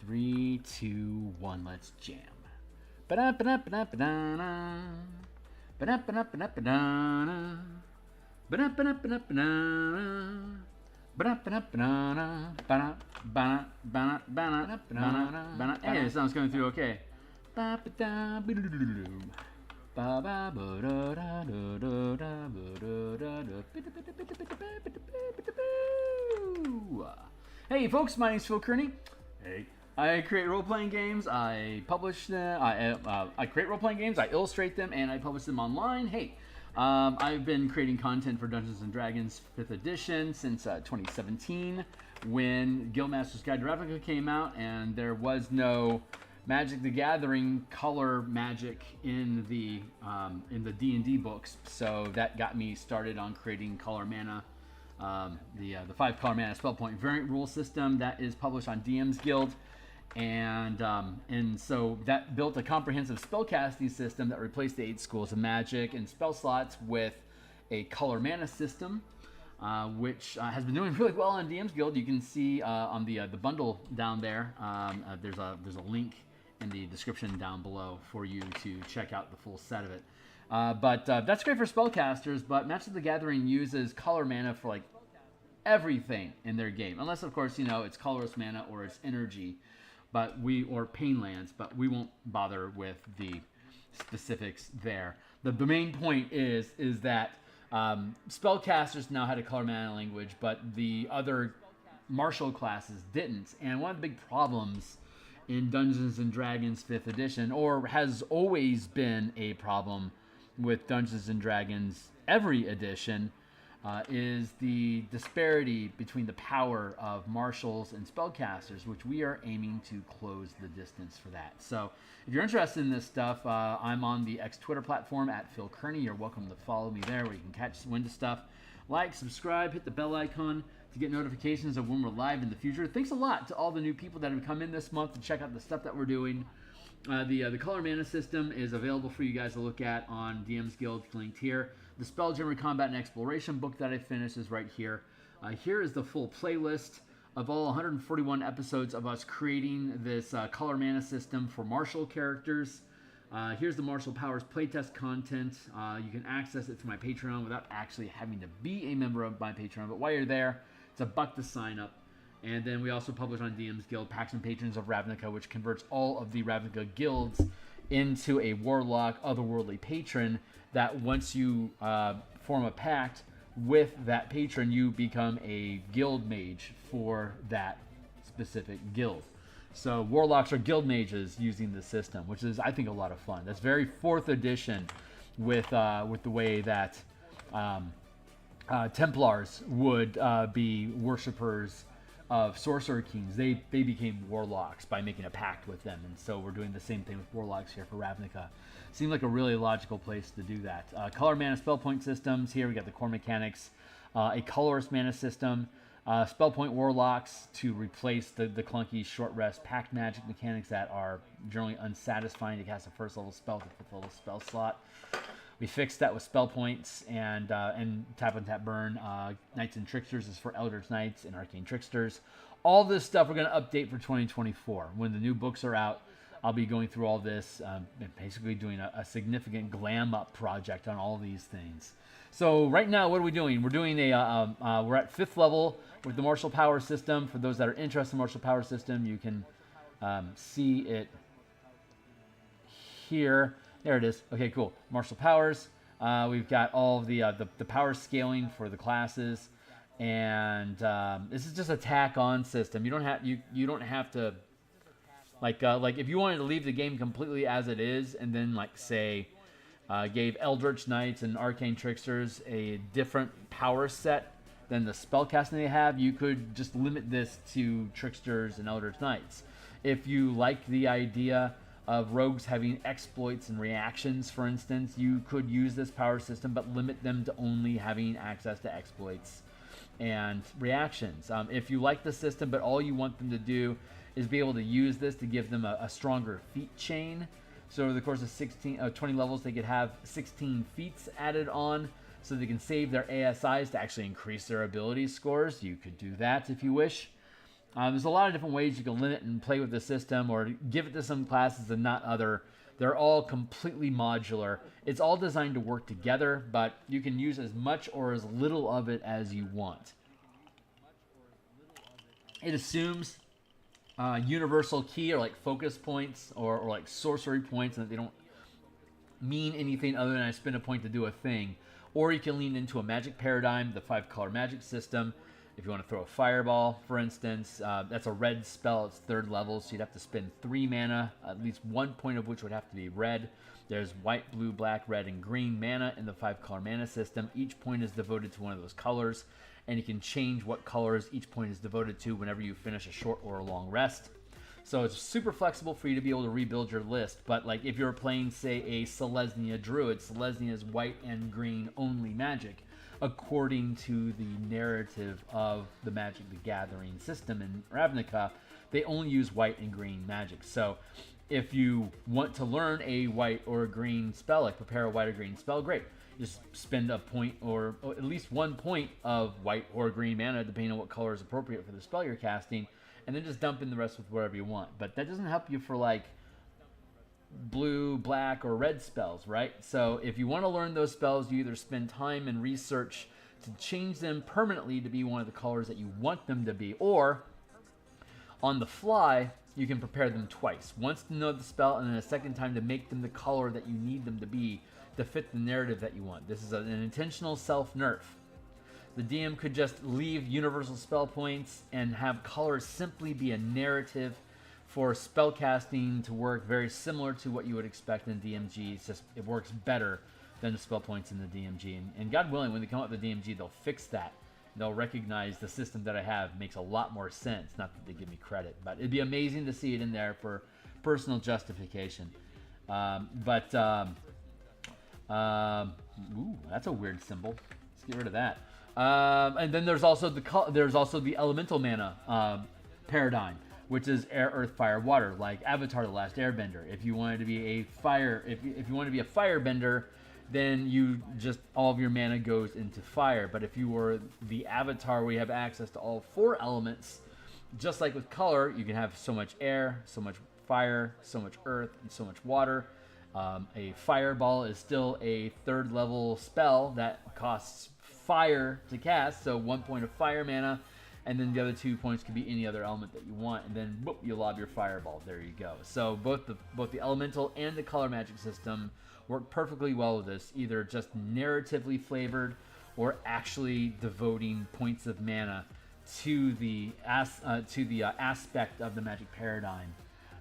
3, 2, 1, let's jam. Ba-da-ba-da-ba-da-ba-da-da. Ba-da-ba-da-ba-da-ba-da-da. Ba-da-ba-da-ba-da. Hey, the sound's coming through okay. Hey folks, my name's Phil Kearney. Hey. I create role-playing games, I publish them, I create role-playing games, I illustrate them, and I publish them online. Hey, I've been creating content for Dungeons & Dragons 5th edition since 2017 when Guildmaster's Guide to Ravnica came out, and there was no Magic the Gathering color magic in the D&D books, so that got me started on creating color mana. The 5 color mana spell point variant rule system that is published on DMsGuild, and so that built a comprehensive spellcasting system that replaced the 8 schools of magic and spell slots with a color mana system, which has been doing really well on DMsGuild. You can see on the bundle down there. There's a link in the description down below for you to check out the full set of it. But that's great for spellcasters, but Magic the Gathering uses color mana for like everything in their game. Unless, of course, it's colorless mana or it's energy, or pain lands, but we won't bother with the specifics there. The main point is that spellcasters now had a color mana language, but the other martial classes didn't. And one of the big problems in Dungeons & Dragons 5th edition, or has always been a problem with Dungeons & Dragons every edition, is the disparity between the power of martials and spellcasters, which we are aiming to close the distance for that. So if you're interested in this stuff, I'm on the X Twitter platform at Phil Kearney. You're welcome to follow me there where you can catch wind of stuff. Like, subscribe, hit the bell icon to get notifications of when we're live in the future. Thanks a lot to all the new people that have come in this month to check out the stuff that we're doing. The color mana system is available for you guys to look at on DMsGuild, linked here. The Spelljammer Combat and Exploration book that I finished is right here. Here is the full playlist of all 141 episodes of us creating this color mana system for martial characters. Here's the martial powers playtest content. You can access it through my Patreon without actually having to be a member of my Patreon. But while you're there, it's $1 to sign up. And then we also publish on DMsGuild Pacts and Patrons of Ravnica, which converts all of the Ravnica guilds into a Warlock otherworldly patron that once you form a pact with that patron, you become a guild mage for that specific guild. So Warlocks are guild mages using the system, which is, I think, a lot of fun. That's very 4th edition with the way that Templars would be worshippers of Sorcerer Kings. They became Warlocks by making a pact with them, and so we're doing the same thing with Warlocks here for Ravnica. Seemed like a really logical place to do that. Color mana spell point systems. Here we got the core mechanics, a colorless mana system, spell point Warlocks to replace the clunky short rest pact magic mechanics that are generally unsatisfying to cast a first level spell to 5th level spell slot. We fixed that with spell points and tap and tap burn. Knights and Tricksters is for Eldritch Knights and Arcane Tricksters. All this stuff we're going to update for 2024. When the new books are out, I'll be going through all this and basically doing a significant glam up project on all these things. So right now, what are we doing? We're doing we're at 5th level with the martial power system. For those that are interested in martial power system, you can see it here. There it is. Okay, cool. Martial powers. We've got all of the power scaling for the classes, and this is just a tack-on system. You don't have to like if you wanted to leave the game completely as it is, and then say gave Eldritch Knights and Arcane Tricksters a different power set than the spellcasting they have, you could just limit this to Tricksters and Eldritch Knights. If you like the idea of rogues having exploits and reactions, for instance, you could use this power system but limit them to only having access to exploits and reactions. If you like the system but all you want them to do is be able to use this to give them a stronger feat chain, so over the course of 20 levels they could have 16 feats added on so they can save their ASIs to actually increase their ability scores, you could do that if you wish. There's a lot of different ways you can limit and play with the system or give it to some classes and not other. They're all completely modular. It's all designed to work together, but you can use as much or as little of it as you want. It assumes universal key or like focus points or like sorcery points, and that they don't mean anything other than I spend a point to do a thing. Or you can lean into a magic paradigm, the 5-color magic system. If you want to throw a fireball, for instance, that's a red spell. It's 3rd level, so you'd have to spend 3 mana, at least 1 point of which would have to be red. There's white, blue, black, red, and green mana in the 5-color mana system. Each point is devoted to one of those colors, and you can change what colors each point is devoted to whenever you finish a short or a long rest. So it's super flexible for you to be able to rebuild your list. But like if you're playing, say, a Selesnya Druid, Selesnya is white and green only magic, according to the narrative of the Magic the Gathering system in Ravnica. They only use white and green magic. So if you want to learn a white or a green spell, like prepare a white or green spell, great. Just spend a point or at least 1 point of white or green mana, depending on what color is appropriate for the spell you're casting, and then just dump in the rest with whatever you want. But that doesn't help you for like blue, black, or red spells, right? So if you want to learn those spells, you either spend time and research to change them permanently to be one of the colors that you want them to be, or on the fly, you can prepare them twice. Once to know the spell, and then a second time to make them the color that you need them to be to fit the narrative that you want. This is an intentional self-nerf. The DM could just leave universal spell points and have colors simply be a narrative for spellcasting to work very similar to what you would expect in DMG. It's just, it works better than the spell points in the DMG. And God willing, when they come up with the DMG, they'll fix that. They'll recognize the system that I have makes a lot more sense. Not that they give me credit, but it'd be amazing to see it in there for personal justification. Ooh, that's a weird symbol. Let's get rid of that. And then there's also the elemental mana paradigm, which is air, earth, fire, water, like Avatar: The Last Airbender. If you wanted to be a fire, if you want to be a firebender, then you just all of your mana goes into fire. But if you were the Avatar, where you have access to all 4 elements, just like with color, you can have so much air, so much fire, so much earth, and so much water. A fireball is still a 3rd level spell that costs fire to cast, so 1 point of fire mana, and then the other 2 points could be any other element that you want, and then whoop, you lob your fireball. There you go. So both the elemental and the color magic system work perfectly well with this, either just narratively flavored or actually devoting points of mana to the aspect of the magic paradigm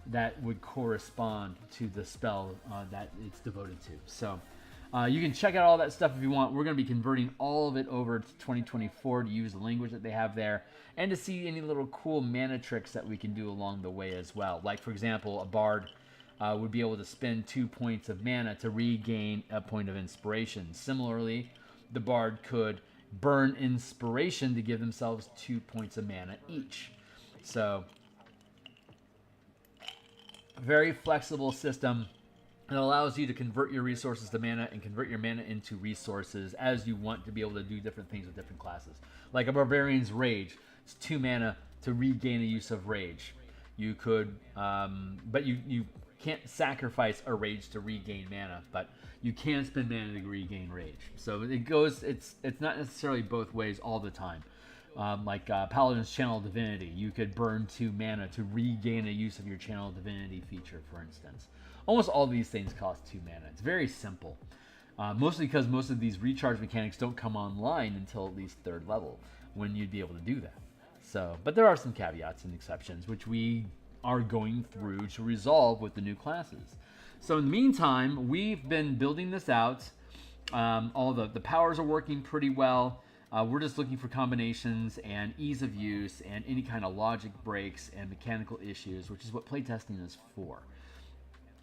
that would correspond to the spell that it's devoted to. So you can check out all that stuff if you want. We're going to be converting all of it over to 2024 to use the language that they have there, and to see any little cool mana tricks that we can do along the way as well. Like, for example, a bard would be able to spend 2 points of mana to regain a point of inspiration. Similarly, the bard could burn inspiration to give themselves 2 points of mana each. So very flexible system. It allows you to convert your resources to mana and convert your mana into resources as you want to be able to do different things with different classes. Like a barbarian's rage, it's 2 mana to regain a use of rage. You could, but you can't sacrifice a rage to regain mana, but you can spend mana to regain rage. So it goes, it's not necessarily both ways all the time. Like Paladin's Channel Divinity, you could burn 2 mana to regain a use of your Channel Divinity feature, for instance. Almost all these things cost 2 mana. It's very simple. Mostly because most of these recharge mechanics don't come online until at least 3rd level, when you'd be able to do that. So, but there are some caveats and exceptions, which we are going through to resolve with the new classes. So in the meantime, we've been building this out. All the powers are working pretty well. We're just looking for combinations and ease of use and any kind of logic breaks and mechanical issues, which is what playtesting is for.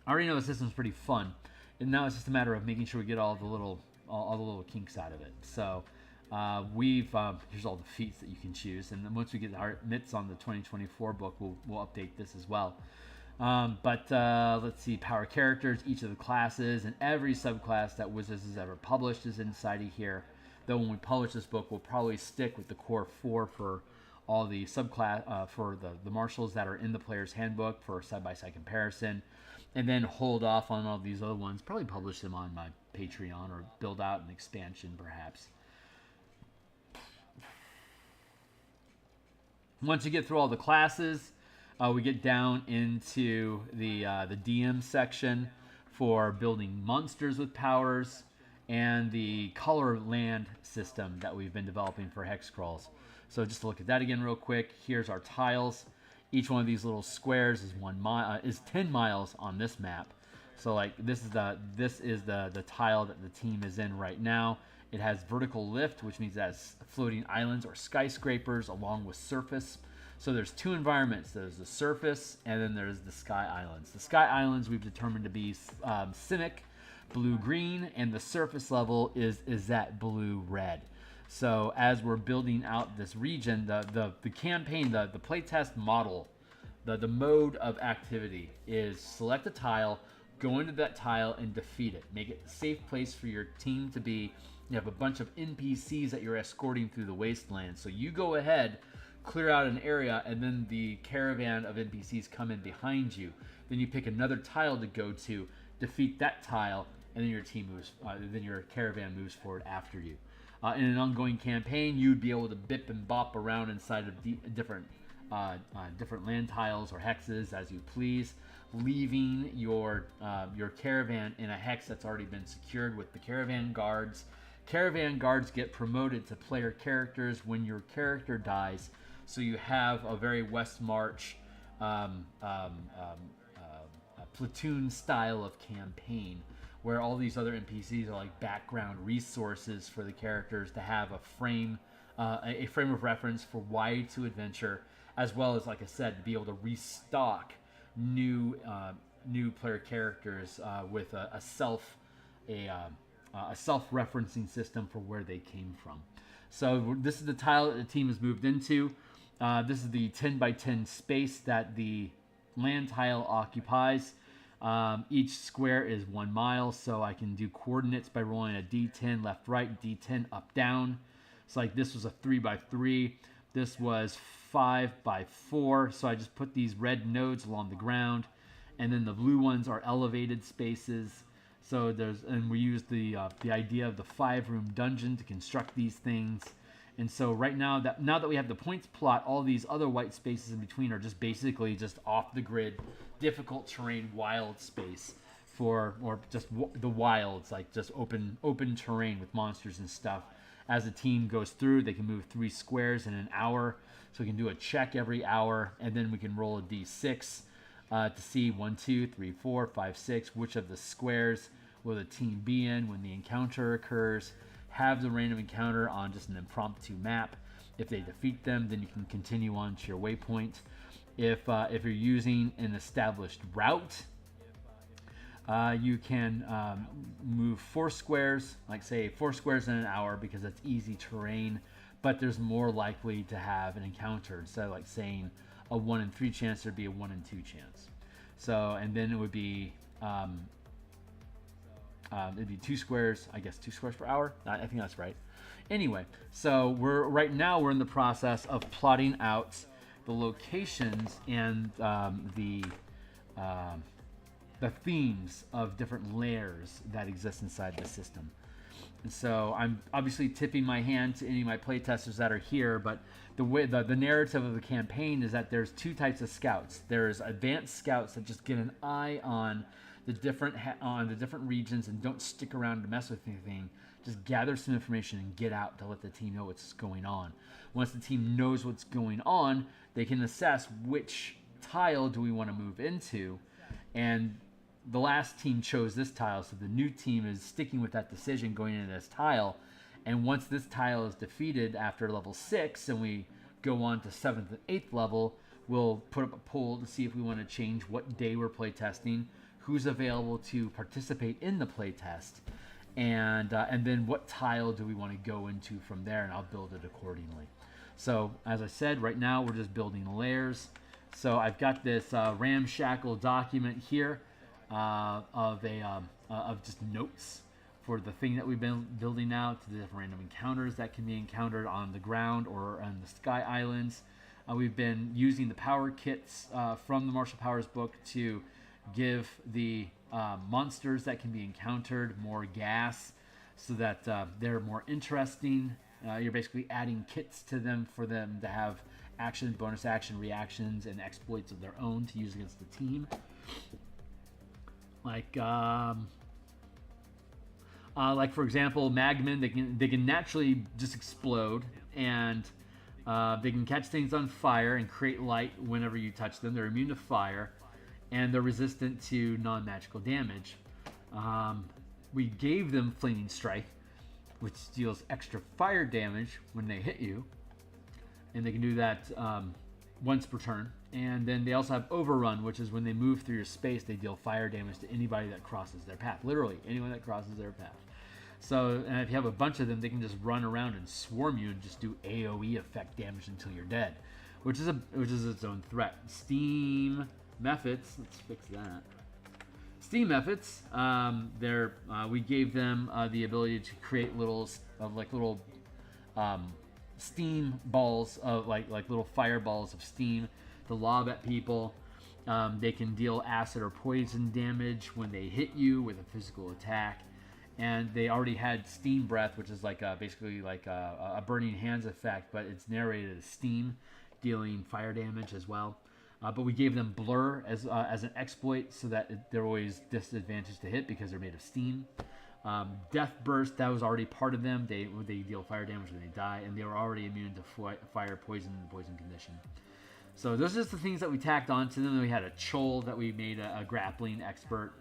I already know the system's pretty fun, and now it's just a matter of making sure we get all the little kinks out of it. So here's all the feats that you can choose, and then once we get our mitts on the 2024 book, we'll update this as well. But let's see, power characters, each of the classes, and every subclass that Wizards has ever published is inside of here. Though when we publish this book, we'll probably stick with the core 4 for all the subclass for the marshals that are in the player's handbook for side-by-side comparison, and then hold off on all these other ones. Probably publish them on my Patreon or build out an expansion perhaps. Once you get through all the classes, we get down into the DM section for building monsters with powers and the color land system that we've been developing for hex crawls. So just to look at that again real quick, here's our tiles. Each one of these little squares is 10 miles on this map. So like this is the tile that the team is in right now. It has vertical lift, which means it has floating islands or skyscrapers along with surface. So there's two environments. There's the surface, and then there's the sky islands. The sky islands we've determined to be Simic, blue-green, and the surface level is that blue-red. So as we're building out this region, the campaign, the playtest model, the mode of activity is select a tile, go into that tile, and defeat it. Make it a safe place for your team to be. You have a bunch of NPCs that you're escorting through the wasteland. So you go ahead, clear out an area, and then the caravan of NPCs come in behind you. Then you pick another tile to go to, defeat that tile, and then your team moves. Then your caravan moves forward after you. In an ongoing campaign, you'd be able to bip and bop around inside of different land tiles or hexes as you please, leaving your caravan in a hex that's already been secured with the caravan guards. Caravan guards get promoted to player characters when your character dies, so you have a very West March platoon style of campaign where all these other NPCs are like background resources for the characters to have a frame of reference for why to adventure, as well as, like I said, to be able to restock new player characters with a self-referencing system for where they came from. So this is the tile that the team has moved into. This is the 10 by 10 space that the land tile occupies. Each square is 1 mile, so I can do coordinates by rolling a D10 left, right, D10 up, down. So like this was a 3 by 3. This was 5 by 4. So I just put these red nodes along the ground, and then the blue ones are elevated spaces. So we use the idea of the 5-room dungeon to construct these things. And so right now that we have the points plot, all these other white spaces in between are just basically just off the grid, difficult terrain, wild space or just the wilds, like just open terrain with monsters and stuff. As the team goes through, they can move 3 squares in an hour. So we can do a check every hour, and then we can roll a d6 to see 1, 2, 3, 4, 5, 6, which of the squares will the team be in when the encounter occurs. Have the random encounter on just an impromptu map. If they defeat them, then you can continue on to your waypoint. If you're using an established route, you can move 4 squares, like say 4 squares in an hour, because that's easy terrain, but there's more likely to have an encounter. Instead of like saying a 1 in 3 chance, there'd be a 1 in 2 chance. So, and then it would be it'd be 2 squares, I guess 2 squares per hour. I think that's right. Anyway, so we're in the process of plotting out the locations and the themes of different layers that exist inside the system. And so I'm obviously tipping my hand to any of my playtesters that are here, but the narrative of the campaign is that there's 2 types of scouts. There's advanced scouts that just get an eye on the different regions and don't stick around to mess with anything. Just gather some information and get out to let the team know what's going on. Once the team knows what's going on, they can assess which tile do we want to move into, and the last team chose this tile, so the new team is sticking with that decision going into this tile. And once this tile is defeated after level 6 and we go on to 7th and 8th level, we'll put up a poll to see if we want to change what day we're playtesting, who's available to participate in the playtest, and then what tile do we want to go into from there, and I'll build it accordingly. So as I said, right now we're just building layers. So I've got this ramshackle document here of just notes for the thing that we've been building out, to the different random encounters that can be encountered on the ground or on the sky islands. We've been using the power kits from the Martial Powers book to give the monsters that can be encountered more gas so that they're more interesting. You're basically adding kits to them for them to have action, bonus action, reactions, and exploits of their own to use against the team. Like for example, Magman, they can naturally just explode, and they can catch things on fire and create light whenever you touch them. They're immune to fire, and they're resistant to non-magical damage. We gave them Flaming Strike, which deals extra fire damage when they hit you, and they can do that once per turn. And then they also have Overrun, which is when they move through your space, they deal fire damage to anybody that crosses their path. Literally, anyone that crosses their path. So, and if you have a bunch of them, they can just run around and swarm you and just do AoE effect damage until you're dead, which is its own threat. Steam Methods, let's fix that. Steam Methods, we gave them the ability to create little steam balls of like little fireballs of steam to lob at people. They can deal acid or poison damage when they hit you with a physical attack. And they already had Steam Breath, which is basically like a burning hands effect, but it's narrated as steam, dealing fire damage as well. But we gave them Blur as an exploit, so that they're always disadvantaged to hit because they're made of steam. Death Burst, that was already part of them. They deal fire damage when they die, and they were already immune to fire, poison, and poison condition. So those are just the things that we tacked onto them. We had a Chol that we made a grappling expert,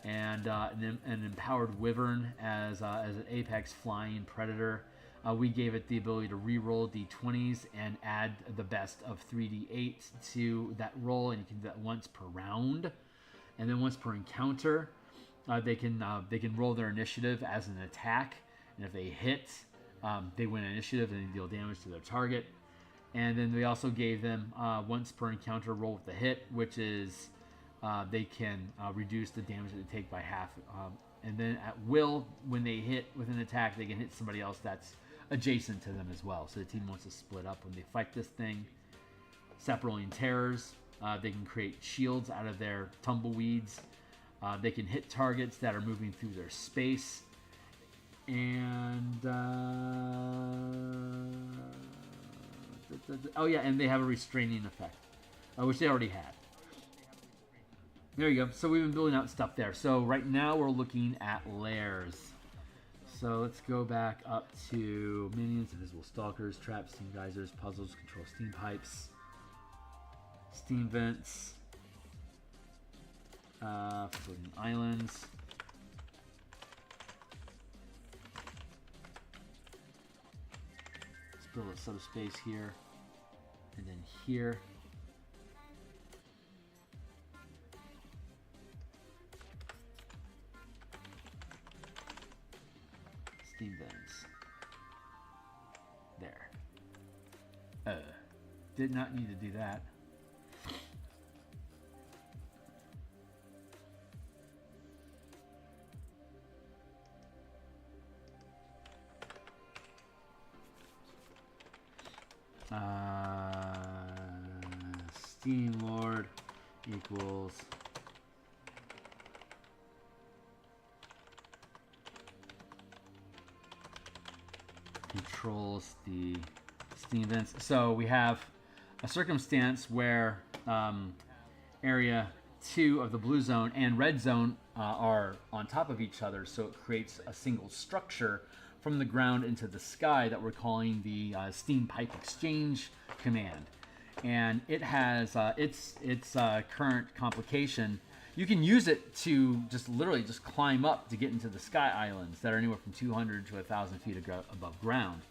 and an empowered Wyvern as an apex flying predator. We gave it the ability to re-roll d20s and add the best of 3d8 to that roll, and you can do that once per round, and then once per encounter. They can roll their initiative as an attack, and if they hit, they win initiative and they deal damage to their target. And then we also gave them once per encounter roll with the hit, which is they can reduce the damage that they take by half. And then at will, when they hit with an attack, they can hit somebody else that's adjacent to them as well. So the team wants to split up when they fight this thing. Sap-Rolling Terrors, they can create shields out of their tumbleweeds. They can hit targets that are moving through their space. And oh yeah, and they have a restraining effect, which they already had. There you go. So we've been building out stuff there. So right now we're looking at lairs. So let's go back up to minions, invisible stalkers, traps, steam geysers, puzzles, control steam pipes, steam vents, floating islands. Let's build a subspace here, and then here. Steam vents. There. Did not need to do that. Steam Lord equals controls the steam vents. So we have a circumstance where area 2 of the blue zone and red zone are on top of each other, so it creates a single structure from the ground into the sky that we're calling the steam pipe exchange command. And it has its current complication. You can use it to just literally just climb up to get into the sky islands that are anywhere from 200 to 1,000 feet above ground.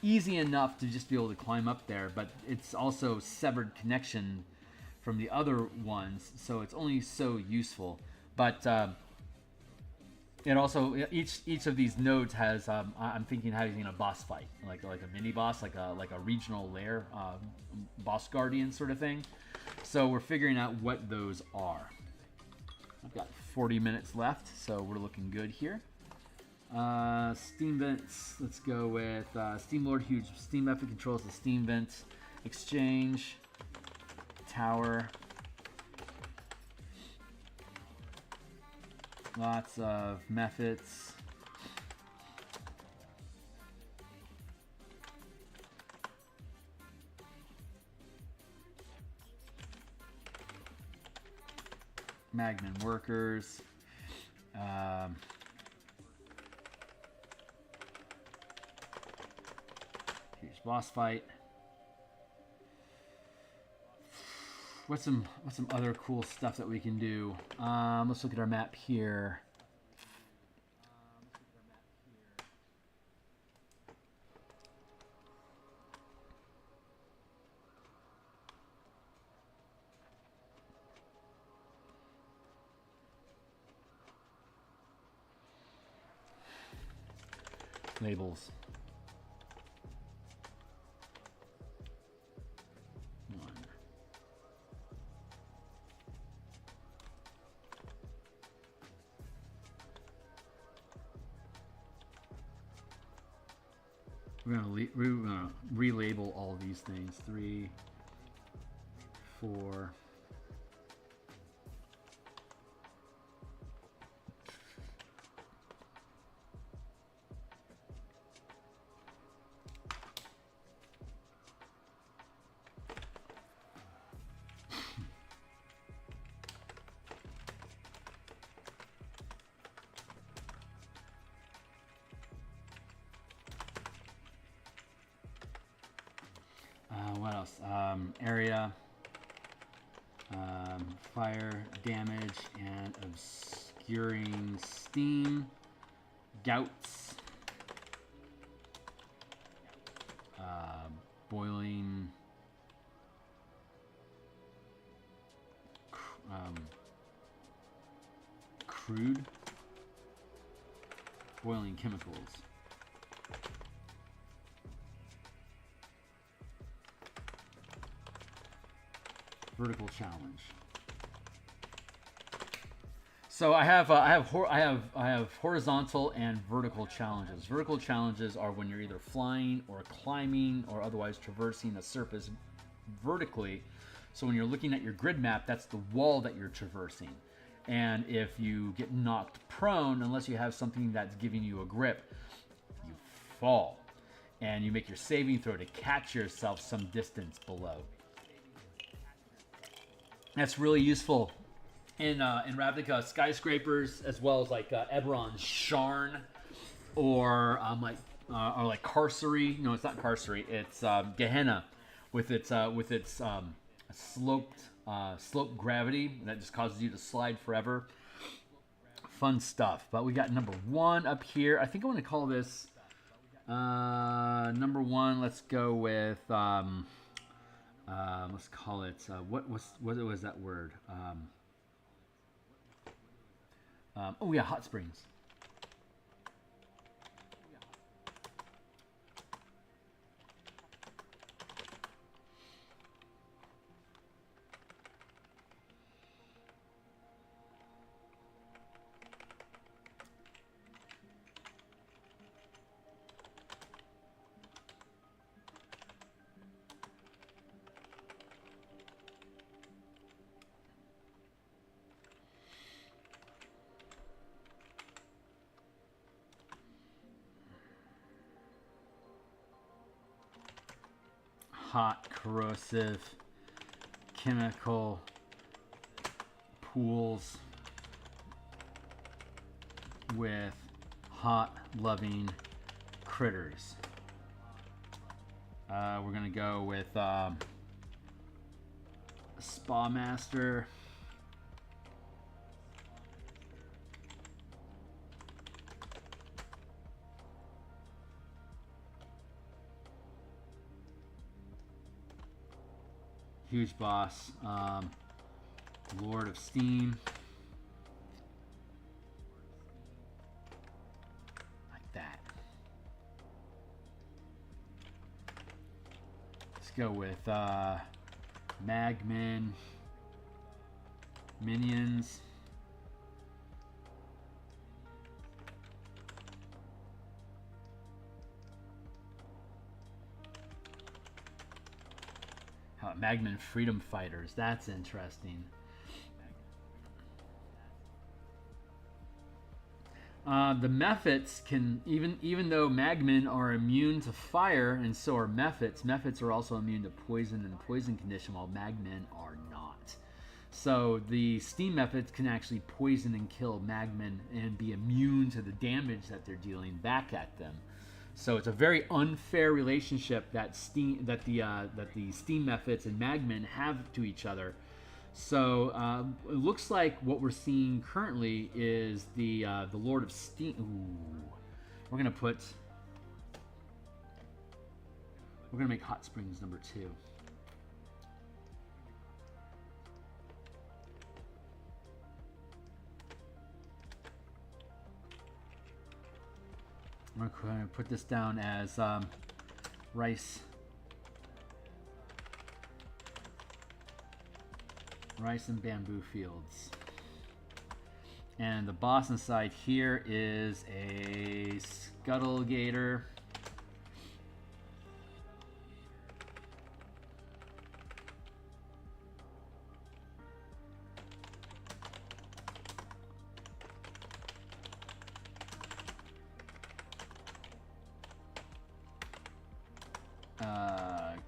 Easy enough to just be able to climb up there, but it's also severed connection from the other ones, so it's only so useful. But it also, each of these nodes has I'm thinking having a boss fight, like a mini boss, like a regional lair boss guardian sort of thing. So we're figuring out what those are. I've got 40 minutes left, so we're looking good here. Steam vents, let's go with Steam Lord. Huge steam effort controls the steam vents. Exchange, tower. Lots of methods. Magman workers. Here's boss fight. What's some other cool stuff that we can do? Let's look at our map here. Labels. We're gonna relabel all of these things. 3, 4. What else? Area, fire damage, and obscuring steam, gouts, boiling, crude, boiling chemicals. Vertical challenge. So I have horizontal and vertical challenges. Vertical challenges are when you're either flying or climbing or otherwise traversing a surface vertically. So when you're looking at your grid map, that's the wall that you're traversing. And if you get knocked prone, unless you have something that's giving you a grip, you fall. And you make your saving throw to catch yourself some distance below. That's really useful in Ravnica skyscrapers, as well as like Eberron's Sharn, or like Carcery. No, it's not Carcery. It's Gehenna, with its sloped gravity that just causes you to slide forever. Fun stuff. But we got number 1 up here. I think I want to call this number 1. Let's go with. Let's call it, what was that word? Oh yeah, hot springs. Hot, corrosive, chemical pools with hot, loving critters. We're gonna go with Spa Master. Huge boss, Lord of Steam, like that. Let's go with Magman minions. Magman freedom fighters. That's interesting. The Mephits can, even though Magmen are immune to fire, and so are Mephits. Mephits are also immune to poison and poison condition, while Magmen are not. So the Steam Mephits can actually poison and kill Magmen and be immune to the damage that they're dealing back at them. So it's a very unfair relationship that the Steam Mephits and Magmen have to each other. So it looks like what we're seeing currently is the Lord of Steam. Ooh. We're gonna make Hot Springs number 2. I'm gonna put this down as rice and bamboo fields. And the boss inside here is a Scuttlegator.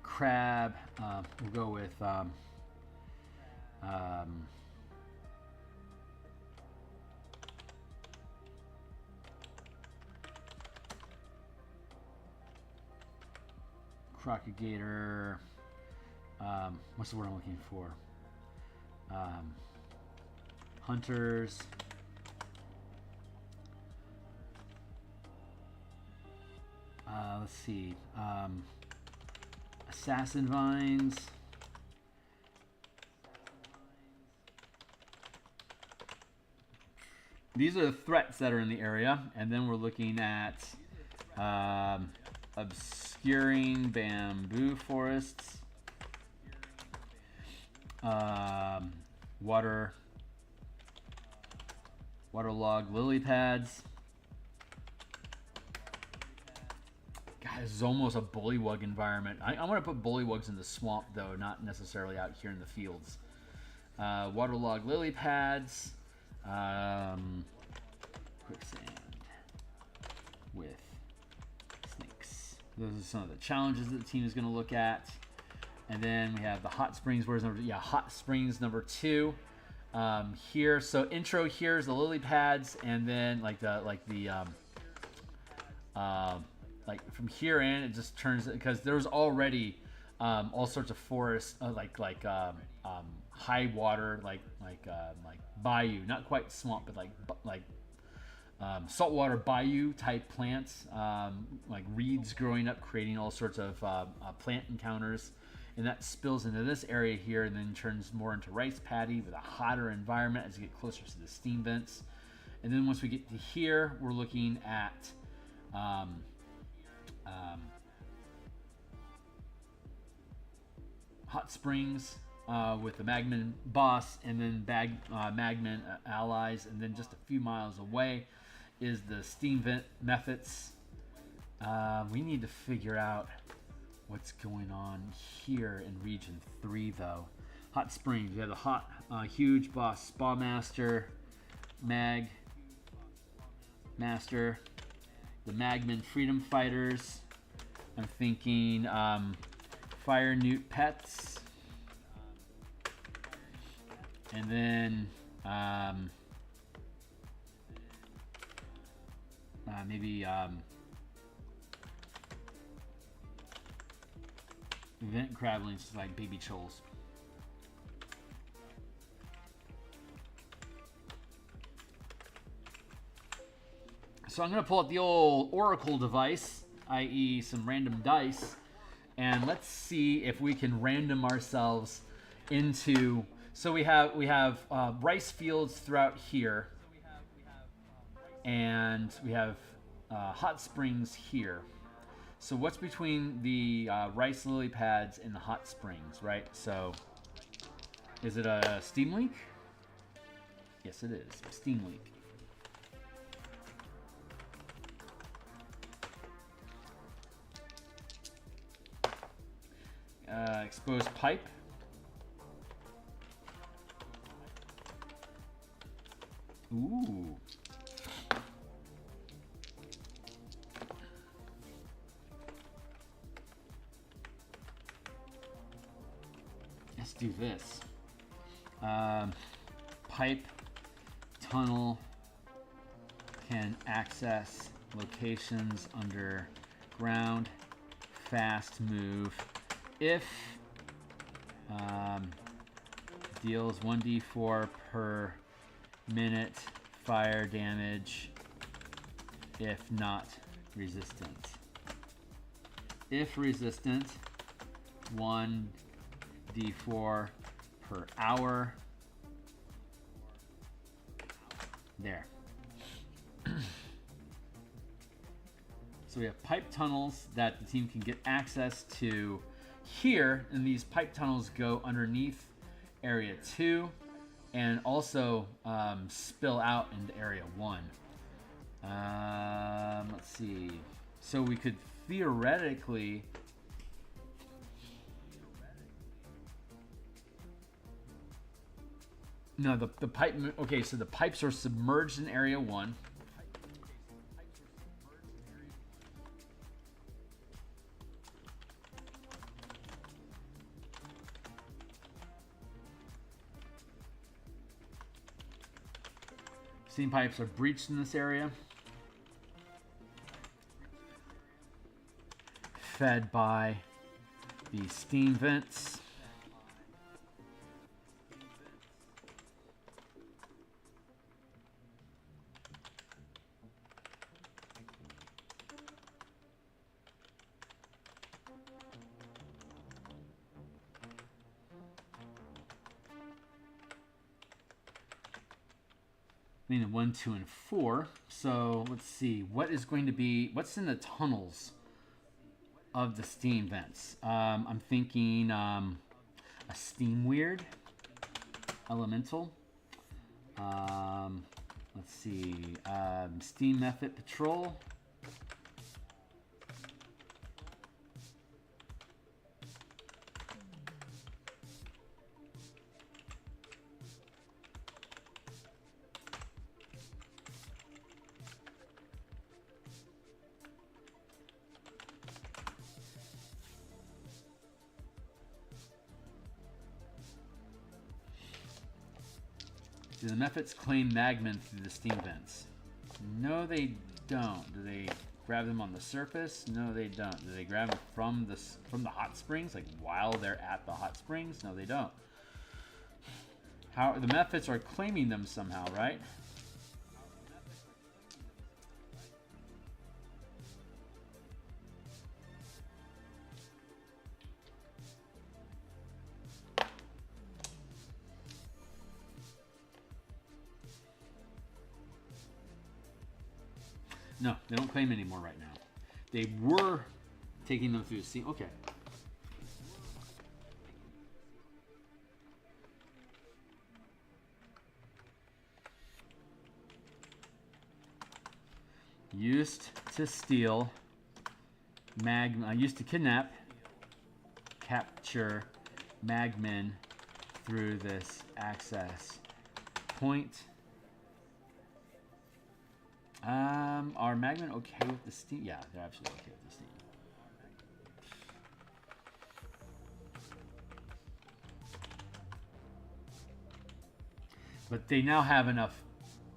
Crab. We'll go with Crocagator. What's the word I'm looking for? Hunters. Let's see. Assassin Vines. These are the threats that are in the area, and then we're looking at obscuring bamboo forests, waterlog lily pads. God, this is almost a bullywug environment. I want to put bullywugs in the swamp, though, not necessarily out here in the fields. Waterlog lily pads. Quicksand with snakes. Those are some of the challenges that the team is going to look at. And then we have the hot springs. Where's number? Yeah, hot springs number 2. Here, so intro here is the lily pads, and then like from here in it just turns, because there's already all sorts of forests, high water, like bayou, not quite swamp, but like saltwater bayou type plants, like reeds growing up, creating all sorts of plant encounters, and that spills into this area here, and then turns more into rice paddy with a hotter environment as you get closer to the steam vents. And then once we get to here, we're looking at hot springs with the Magman boss, and then Magman allies, and then just a few miles away is the steam vent methods. We need to figure out what's going on here in region 3, though. Hot springs. We have the huge boss spa master, Mag Master, the Magman freedom fighters. I'm thinking fire newt pets, and then maybe event crablings like baby choles. So I'm going to pull out the old Oracle device, i.e. some random dice, and let's see if we can random ourselves into. So we have rice fields throughout here, and we have hot springs here. So what's between the rice lily pads and the hot springs, right? So is it a steam link? Yes, it is. Steam link. Exposed pipe. Ooh. Let's do this. Pipe tunnel can access locations underground. Fast move. If deals 1d4 per minute fire damage. If not resistant. If resistant, 1d4 per hour. There. So we have pipe tunnels that the team can get access to here, and these pipe tunnels go underneath area 2 and also spill out into area 1. Let's see. So we could theoretically no, the pipe. Okay, so the pipes are submerged in area 1. Steam pipes are breached in this area. Fed by the steam vents. Meaning 1, 2, and 4. So let's see. What's in the tunnels of the steam vents? I'm thinking a steam weird elemental. Let's see. Steam method patrol. Do the methods claim magmen through the steam vents? No, they don't. Do they grab them on the surface? No, they don't. Do they grab them from the hot springs, like while they're at the hot springs? No, they don't. How the methods are claiming them somehow, right? No, they don't claim anymore right now. They were taking them through the steam. Okay. Used to steal used to kidnap, capture magmen through this access point. Are magmen okay with the steam? Yeah, they're absolutely okay with the steam. But they now have enough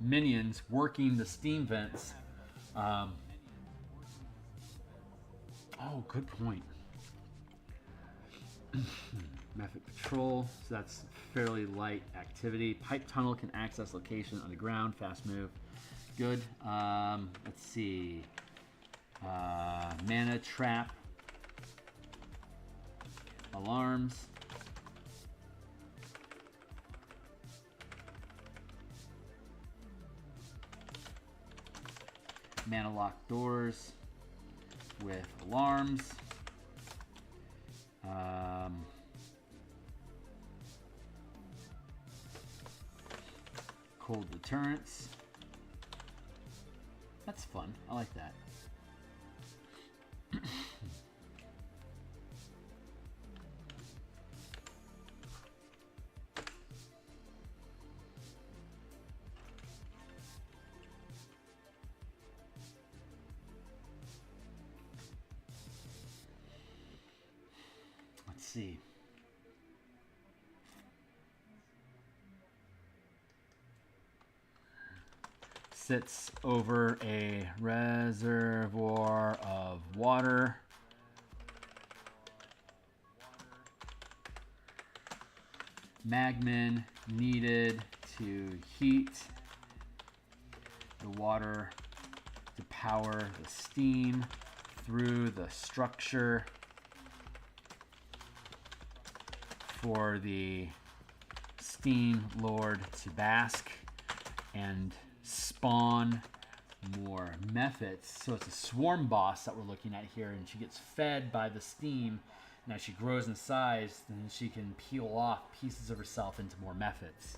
minions working the steam vents. Oh, good point. Method patrol, so that's fairly light activity. Pipe tunnel can access location underground, fast move. Good. Let's see. Mana trap. Alarms. Mana lock doors with alarms. Cold deterrence. That's fun. I like that. see. Sits over a reservoir of water. Magmin needed to heat the water to power the steam through the structure for the steam lord to bask and spawn more methods. So it's a swarm boss that we're looking at here, and she gets fed by the steam. Now she grows in size, then she can peel off pieces of herself into more methods.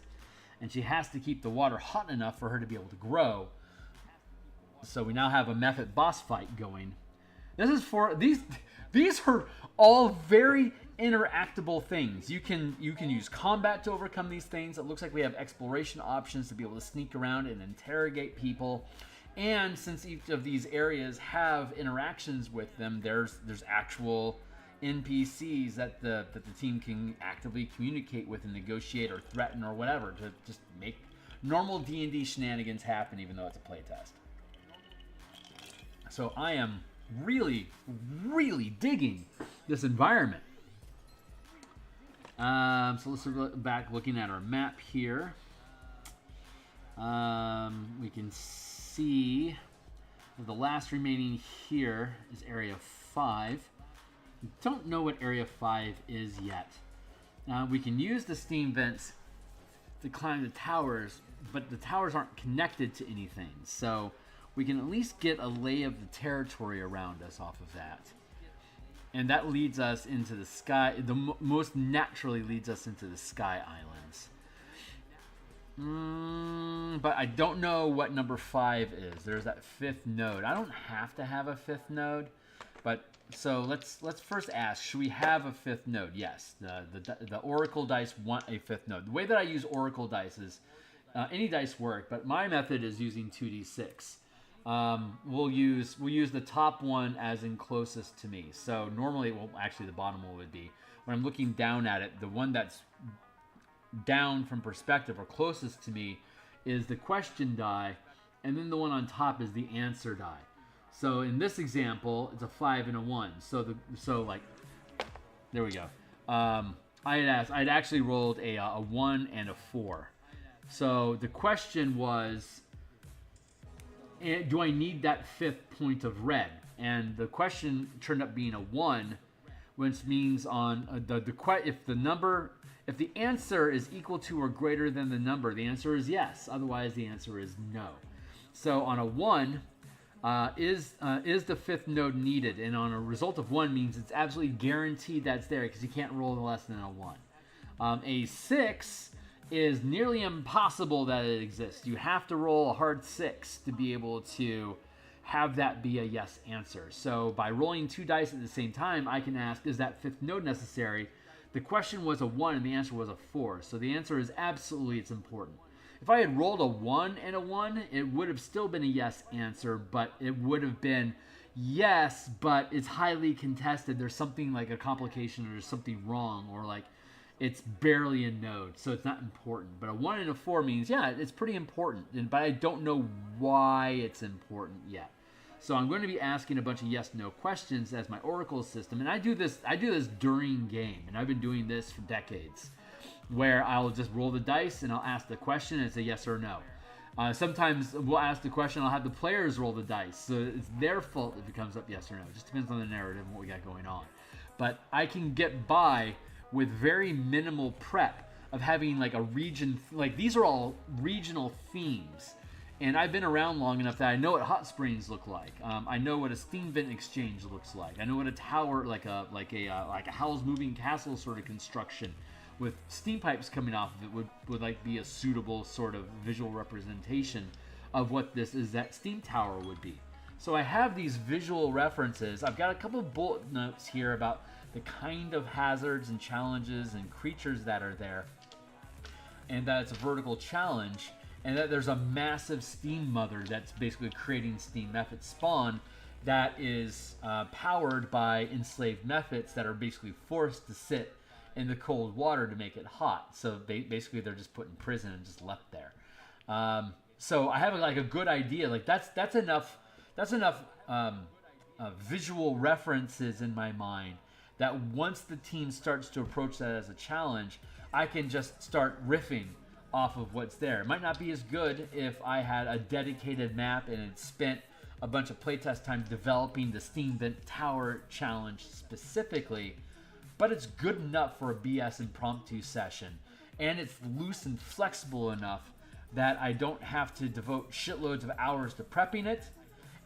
And she has to keep the water hot enough for her to be able to grow. So we now have a method boss fight going. This is for these are all very interactable things. You can use combat to overcome these things. It looks like we have exploration options to be able to sneak around and interrogate people. And since each of these areas have interactions with them, there's actual NPCs that the team can actively communicate with and negotiate or threaten or whatever to just make normal D&D shenanigans happen, even though it's a playtest. So I am really, really digging this environment. So let's look back, looking at our map here. We can see the last remaining here is Area 5. Don't know what Area 5 is yet. We can use the steam vents to climb the towers, but the towers aren't connected to anything. So we can at least get a lay of the territory around us off of that. And that leads us into the sky. Most naturally leads us into the Sky Islands. But I don't know what number 5 is. There's that 5th node. I don't have to have a 5th node, but so let's first ask: should we have a 5th node? Yes. The Oracle dice want a 5th node. The way that I use Oracle dice is any dice work, but my method is using 2d6. We'll use the top one as in closest to me. So normally, well, actually the bottom one would be, when I'm looking down at it, the one that's down from perspective or closest to me is the question die, and then the one on top is the answer die. So in this example, it's a 5 and a 1. So like, there we go. I'd actually rolled a 1 and a 4. So the question was, do I need that 5th point of red? And the question turned up being a 1, which means on if the answer is equal to or greater than the number, the answer is yes. Otherwise, the answer is no. So on a 1, is the 5th node needed? And on a result of 1 means it's absolutely guaranteed that's there because you can't roll less than a 1. A 6 is nearly impossible that it exists. You have to roll a hard 6 to be able to have that be a yes answer. So by rolling 2 dice at the same time, I can ask, is that 5th node necessary? The question was a 1 and the answer was a 4. So the answer is absolutely, it's important. If I had rolled a 1 and a 1, it would have still been a yes answer, but it would have been yes, but it's highly contested. There's something like a complication or there's something wrong, or like it's barely a node, so it's not important. But a 1 and a 4 means, yeah, it's pretty important, but I don't know why it's important yet. So I'm going to be asking a bunch of yes/no questions as my Oracle system, and I do this during game, and I've been doing this for decades, where I'll just roll the dice and I'll ask the question and it's a yes or no. Sometimes we'll ask the question, I'll have the players roll the dice, so it's their fault if it comes up yes or no. It just depends on the narrative and what we got going on. But I can get by with very minimal prep of having like a region, like these are all regional themes. And I've been around long enough that I know what hot springs look like. I know what a steam vent exchange looks like. I know what a tower, like a Howl's Moving Castle sort of construction with steam pipes coming off of it would like be a suitable sort of visual representation of what that steam tower would be. So I have these visual references. I've got a couple of bullet notes here about the kind of hazards and challenges and creatures that are there, and that it's a vertical challenge, and that there's a massive steam mother that's basically creating steam method spawn that is powered by enslaved methods that are basically forced to sit in the cold water to make it hot. So basically they're just put in prison and just left there. So I have like a good idea. Like that's enough visual references in my mind that once the team starts to approach that as a challenge, I can just start riffing off of what's there. It might not be as good if I had a dedicated map and had spent a bunch of playtest time developing the Steam Vent Tower challenge specifically, but it's good enough for a BS impromptu session, and it's loose and flexible enough that I don't have to devote shitloads of hours to prepping it,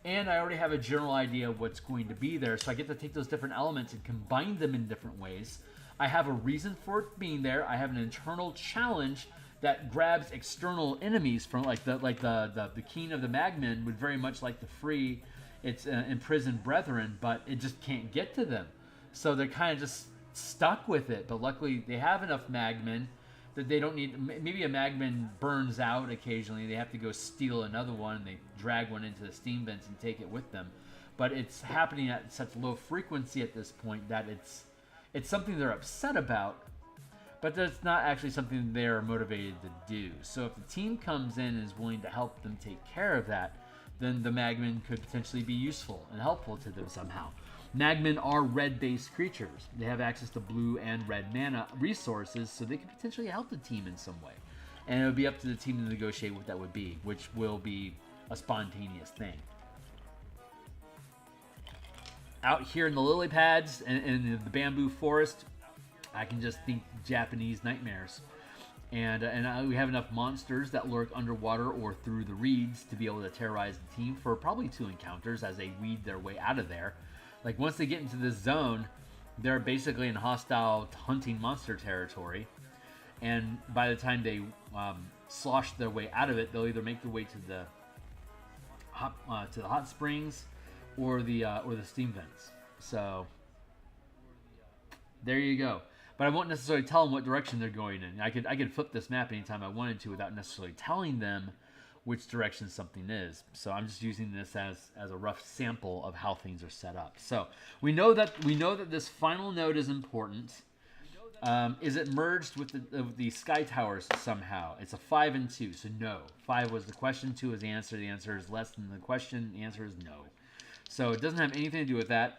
and I already have a general idea of what's going to be there, so I get to take those different elements and combine them in different ways. I have a reason for it being there. I have an internal challenge that grabs external enemies from the king of the Magmen would very much like to free its imprisoned brethren, but it just can't get to them. So they're kind of just stuck with it. But luckily they have enough Magmen that they don't need. Maybe a Magman burns out occasionally. They have to go steal another one, and they drag one into the steam vents and take it with them. But it's happening at such low frequency at this point that it's something they're upset about, but that's not actually something they're motivated to do. So if the team comes in and is willing to help them take care of that, then the Magmen could potentially be useful and helpful to them somehow. Magmen are red-based creatures. They have access to blue and red mana resources, so they could potentially help the team in some way. And it would be up to the team to negotiate what that would be, which will be a spontaneous thing. Out here in the lily pads and in the bamboo forest, I can just think Japanese nightmares. And we have enough monsters that lurk underwater or through the reeds to be able to terrorize the team for probably 2 encounters as they weed their way out of there. Like, once they get into this zone, they're basically in hostile hunting monster territory. And by the time they slosh their way out of it, they'll either make their way to the hot springs or the steam vents. So there you go. But I won't necessarily tell them what direction they're going in. I could flip this map anytime I wanted to without necessarily telling them which direction something is. So I'm just using this as a rough sample of how things are set up. So we know that this final node is important. Is it merged with the sky towers somehow? It's a 5 and 2, so no. 5 was the question, 2 is the answer. The answer is less than the question. The answer is no. So it doesn't have anything to do with that.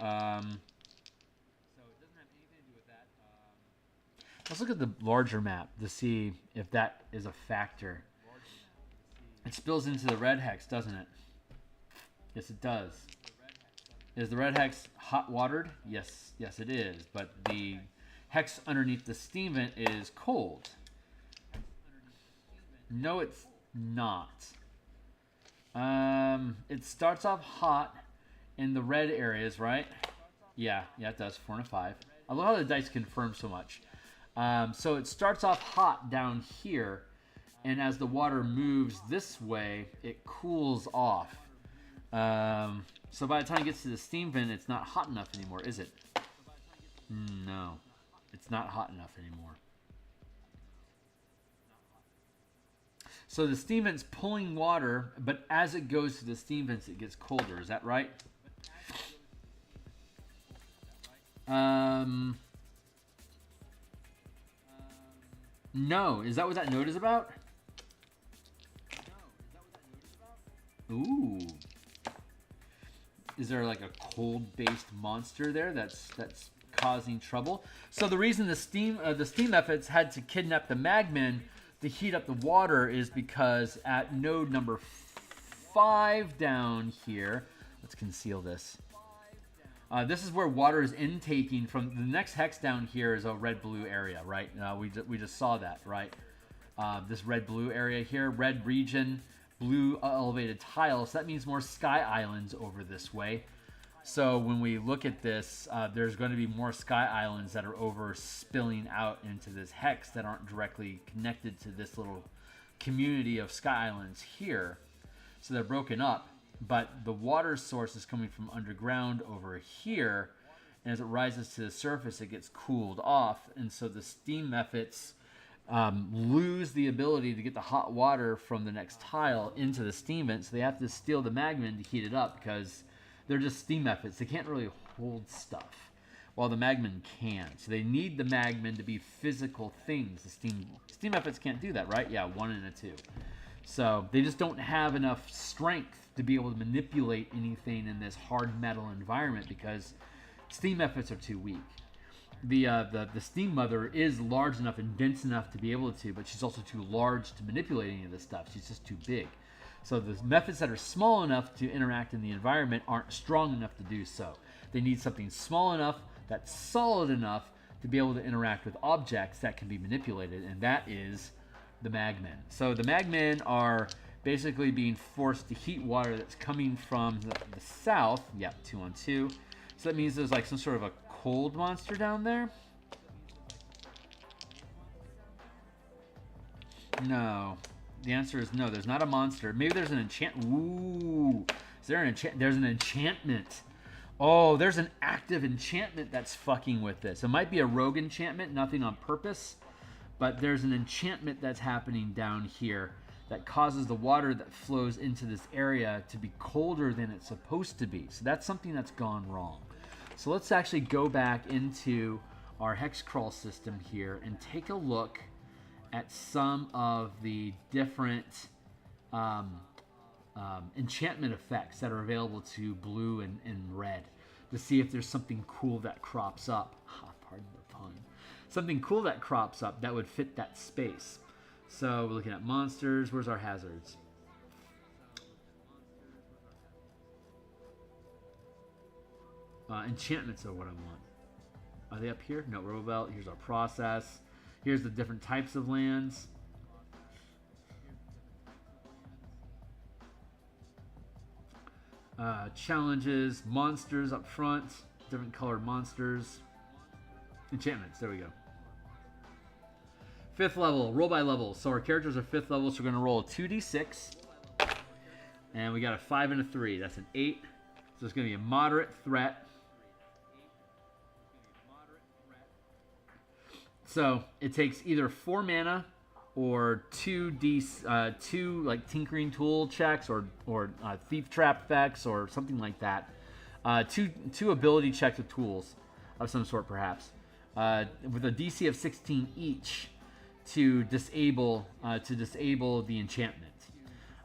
Let's look at the larger map to see if that is a factor. It spills into the red hex, doesn't it? Yes, it does. Is the red hex hot watered? Yes, it is. But the hex underneath the steam vent is cold. No, it's not. It starts off hot in the red areas, right? Yeah, it does. 4 and a 5. I love how the dice confirm so much. So it starts off hot down here, and as the water moves this way, it cools off. So by the time it gets to the steam vent, it's not hot enough anymore, is it? No, it's not hot enough anymore. So the steam vent's pulling water, but as it goes to the steam vents, it gets colder. Is that right? No. Is that what that node is about? Ooh. Is there like a cold-based monster there that's causing trouble? So the reason the steam efforts had to kidnap the Magmen to heat up the water is because at node number 5 down here, let's conceal this. This is where water is intaking from the next hex down here is a red-blue area, right? We just saw that, right? This red-blue area here, red region, blue elevated tile. So that means more sky islands over this way. So when we look at this, there's going to be more sky islands that are over spilling out into this hex that aren't directly connected to this little community of sky islands here. So they're broken up. But the water source is coming from underground over here, and as it rises to the surface, it gets cooled off, and so the steam methods lose the ability to get the hot water from the next tile into the steam vent, so they have to steal the Magmen to heat it up because they're just steam efforts. They can't really hold stuff, while the magmen can. So they need the magmen to be physical things. The steam efforts can't do that, right? Yeah, 1 and a 2. So they just don't have enough strength to be able to manipulate anything in this hard metal environment because steam efforts are too weak. The steam mother is large enough and dense enough to be able to, but she's also too large to manipulate any of this stuff. She's just too big. So the methods that are small enough to interact in the environment aren't strong enough to do so. They need something small enough that's solid enough to be able to interact with objects that can be manipulated, and that is the magmen. So the magmen are basically being forced to heat water that's coming from the south. Yeah, 2 on 2. So that means there's like some sort of a cold monster down there. No. The answer is no. There's not a monster. Maybe there's an enchant. Ooh. Is there an enchant? There's an enchantment. Oh, there's an active enchantment that's fucking with this. It might be a rogue enchantment, nothing on purpose, but there's an enchantment that's happening down here that causes the water that flows into this area to be colder than it's supposed to be. So that's something that's gone wrong. So let's actually go back into our hex crawl system here and take a look at some of the different enchantment effects that are available to blue and red to see if there's something cool that crops up. Pardon the pun. Something cool that crops up that would fit that space. So we're looking at monsters. Where's our hazards? Enchantments are what I want. Are they up here? No, Robelt. Here's our process. Here's the different types of lands. Challenges, monsters up front, different colored monsters. Enchantments, there we go. 5th level, roll by level. So our characters are 5th level, so we're going to roll a 2d6. And we got a 5 and a 3. That's an 8. So it's going to be a moderate threat. So it takes either 4 mana or 2 like tinkering tool checks or thief trap effects or something like that. Two ability checks with tools of some sort, perhaps, with a DC of 16 each to disable the enchantment.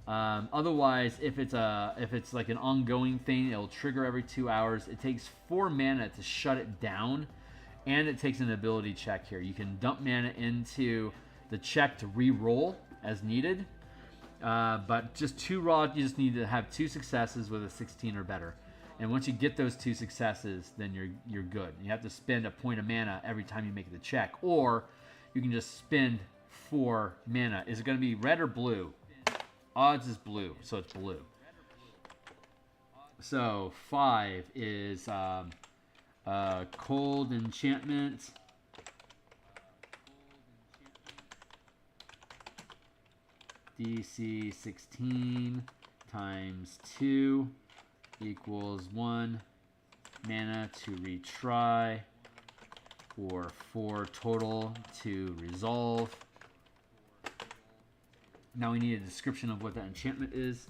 Otherwise, if it's like an ongoing thing, it'll trigger every 2 hours. It takes 4 mana to shut it down. And it takes an ability check here. You can dump mana into the check to re-roll as needed. But just 2 raw, you just need to have 2 successes with a 16 or better. And once you get those 2 successes, then you're good. You have to spend a point of mana every time you make the check. Or you can just spend 4 mana. Is it going to be red or blue? Odds is blue, so it's blue. So 5 is... cold enchantment. DC 16 times 2 equals 1 mana to retry, or 4 total to resolve. Now we need a description of what that enchantment is.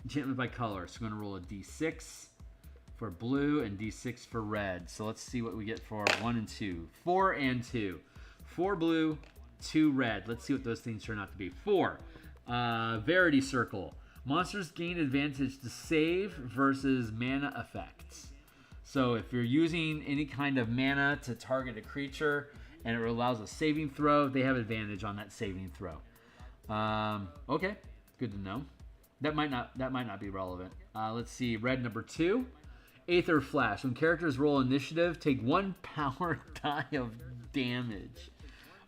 Enchantment by color. So we're going to roll a D6 for blue and D6 for red. So let's see what we get for 1 and 2. 4 and 2. 4 blue, 2 red. Let's see what those things turn out to be. 4. Verity Circle. Monsters gain advantage to save versus mana effects. So if you're using any kind of mana to target a creature and it allows a saving throw, they have advantage on that saving throw. Okay, good to know. That might not be relevant. Let's see, red number 2. Aether Flash. When characters roll initiative, take 1 power die of damage.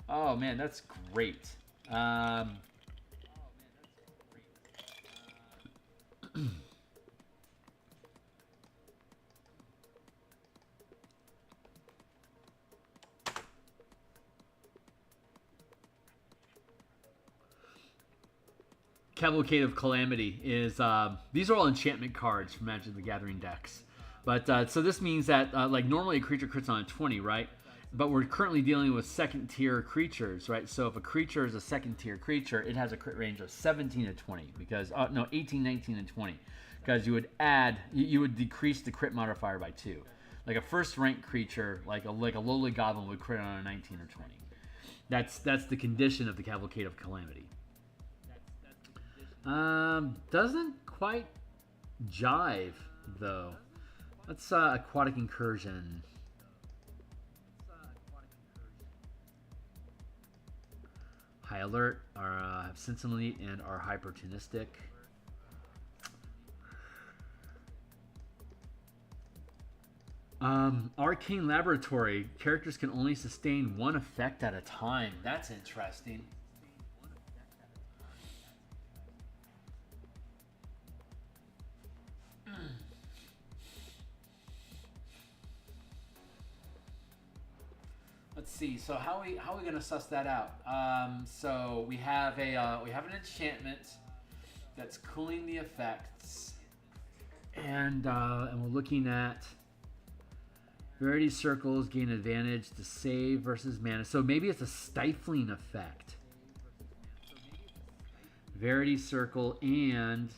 Oh man, that's great. Cavalcade of Calamity is, these are all enchantment cards from Magic the Gathering decks. But, so this means that, like, normally a creature crits on a 20, right? but we're currently dealing with second tier creatures, right? So if a creature is a second tier creature, it has a crit range of 17 to 20 because no, 18, 19, and 20, because you would decrease the crit modifier by 2. Like a first rank creature, like a lowly goblin would crit on a 19 or 20. That's the condition of the Cavalcade of Calamity. Doesn't quite jive though. That's aquatic incursion. High alert, have sentinelite, and are hypertunistic. Arcane Laboratory. Characters can only sustain one effect at a time. That's interesting. Let's see. So how are we gonna suss that out? So we have an enchantment that's cooling the effects, and we're looking at Verity circles gain advantage to save versus mana. So maybe it's a stifling effect. Verity circle and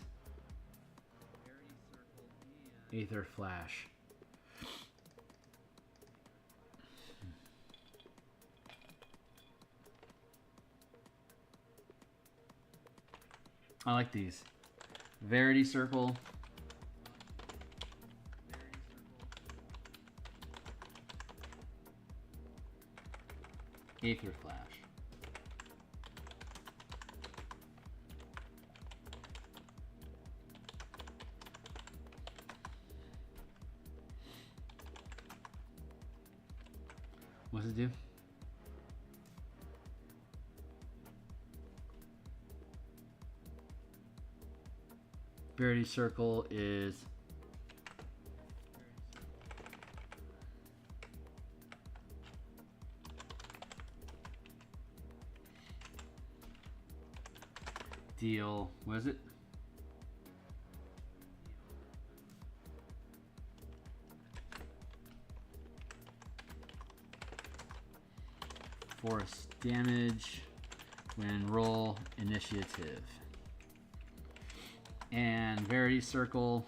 Aether Flash. I like these. Verity circle. Aether Flash. What does it do? Verity circle is deal, what is it? Force damage when roll initiative. And Verity circle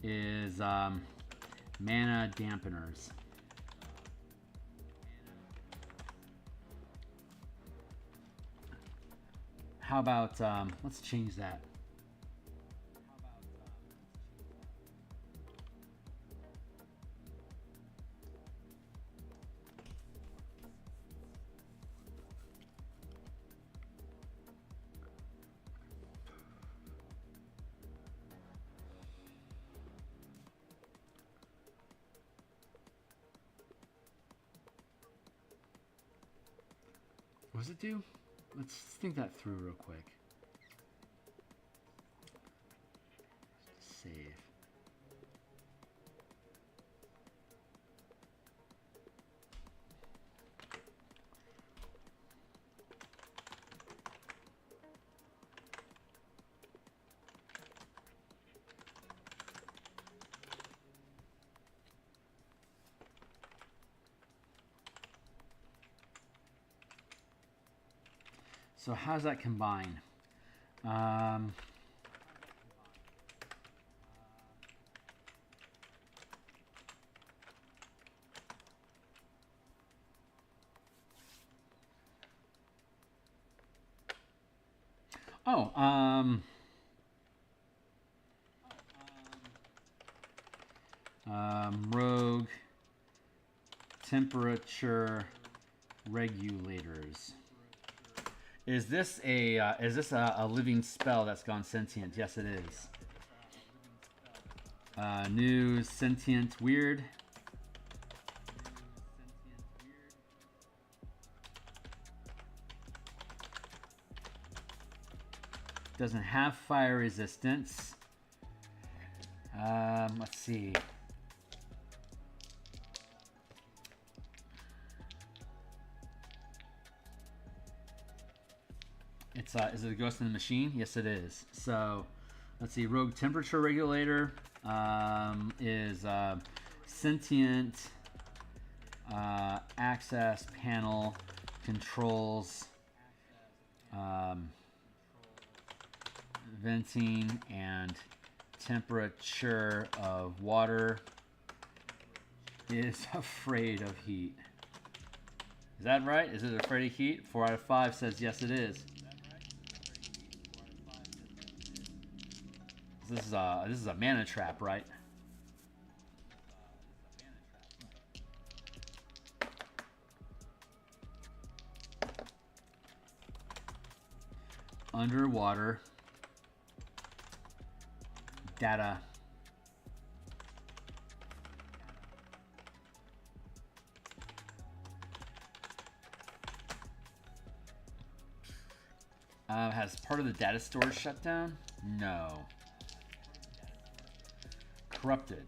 is mana dampeners. How about, let's change that. What does it do? Let's think that through real quick. Save. So how does that combine? Rogue temperature regulators. Is this a living spell that's gone sentient? Yes, it is. New sentient weird. Doesn't have fire resistance. Let's see. Is it a Ghost in the Machine? Yes, it is. So, let's see. Rogue temperature regulator is sentient access panel controls venting and temperature of water is afraid of heat. Is that right? Is it afraid of heat? 4 out of 5 says yes, it is. This is a mana trap, right? Underwater data. Has part of the data storage shut down? No. Corrupted.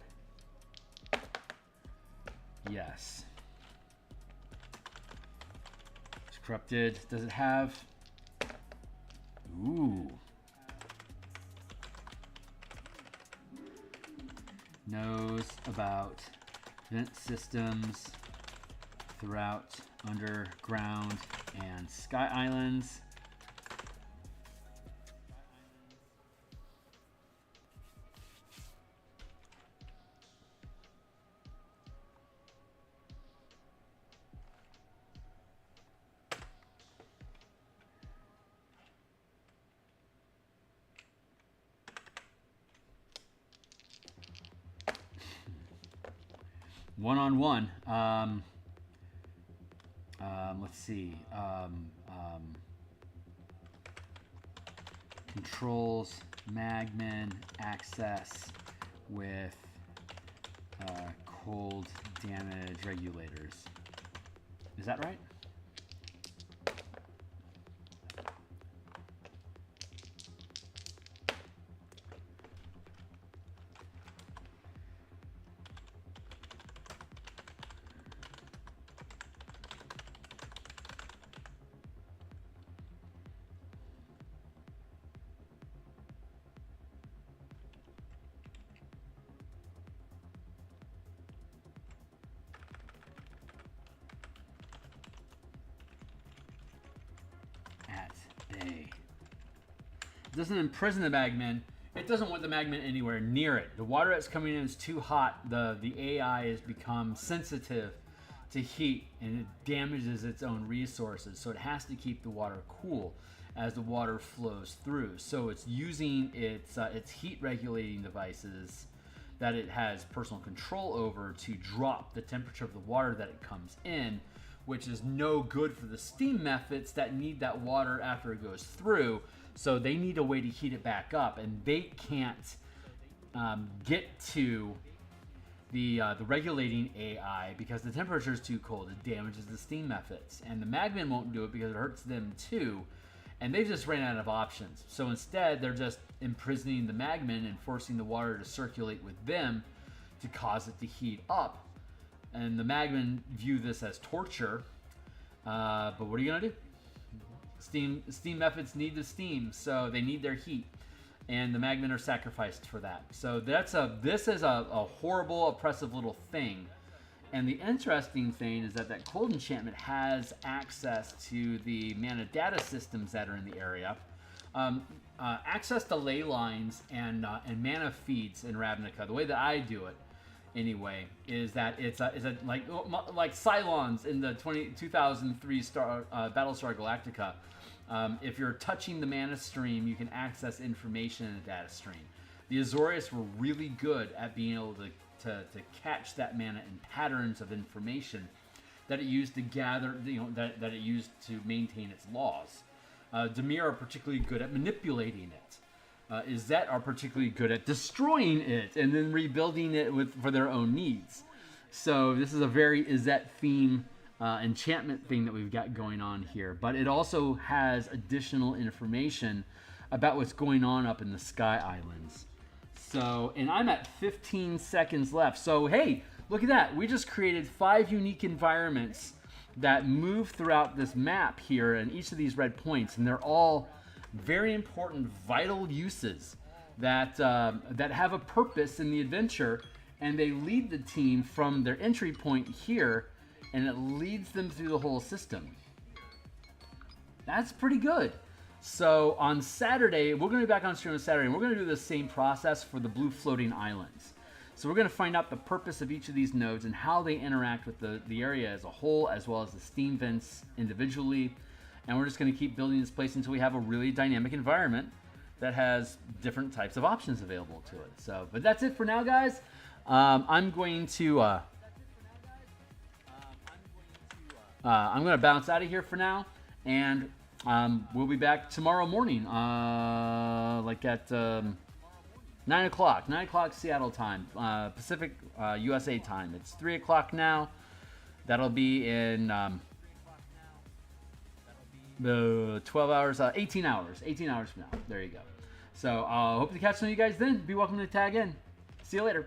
Yes. It's corrupted. Does it have... Ooh. Knows about vent systems throughout underground and sky islands. One-on-one. Let's see. Controls Magman access with cold damage regulators. Is that right? It doesn't imprison the magmen. It doesn't want the magmen anywhere near it. The water that's coming in is too hot. The AI has become sensitive to heat, and it damages its own resources. So it has to keep the water cool as the water flows through. So it's using its heat regulating devices that it has personal control over to drop the temperature of the water that it comes in, which is no good for the steam methods that need that water after it goes through. So they need a way to heat it back up, and they can't get to the regulating AI because the temperature is too cold. It damages the steam methods, and the magmen won't do it because it hurts them too. And they've just ran out of options. So instead, they're just imprisoning the magmen and forcing the water to circulate with them to cause it to heat up. And the magmen view this as torture. But what are you gonna do? Steam methods need the steam, so they need their heat, and the magmen are sacrificed for that. So this is a horrible, oppressive little thing. And the interesting thing is that cold enchantment has access to the mana data systems that are in the area, access to ley lines and mana feeds in Ravnica. The way that I do it, anyway, is that it's like Cylons in the 2003 Battlestar Galactica. If you're touching the mana stream, you can access information in the data stream. The Azorius were really good at being able to catch that mana in patterns of information that it used to gather, that it used to maintain its laws. Dimir are particularly good at manipulating it. Izzet are particularly good at destroying it and then rebuilding it for their own needs. So this is a very Izzet theme enchantment thing that we've got going on here. But it also has additional information about what's going on up in the Sky Islands. So, and I'm at 15 seconds left. So, hey, look at that. We just created 5 unique environments that move throughout this map here and each of these red points. And they're all very important, vital uses that have a purpose in the adventure, and they lead the team from their entry point here and it leads them through the whole system. That's pretty good. So on Saturday, we're going to be back on stream on Saturday, and we're going to do the same process for the blue floating islands. So we're going to find out the purpose of each of these nodes and how they interact with the area as a whole, as well as the steam vents individually. And we're just going to keep building this place until we have a really dynamic environment that has different types of options available to it. So, but that's it for now, guys. I'm going to bounce out of here for now, and we'll be back tomorrow morning, like at 9 o'clock. 9 o'clock Seattle time, Pacific USA time. It's 3 o'clock now. That'll be in the 12 hours, 18 hours. 18 hours from now. There you go. So hope to catch some of you guys then. Be welcome to tag in. See you later.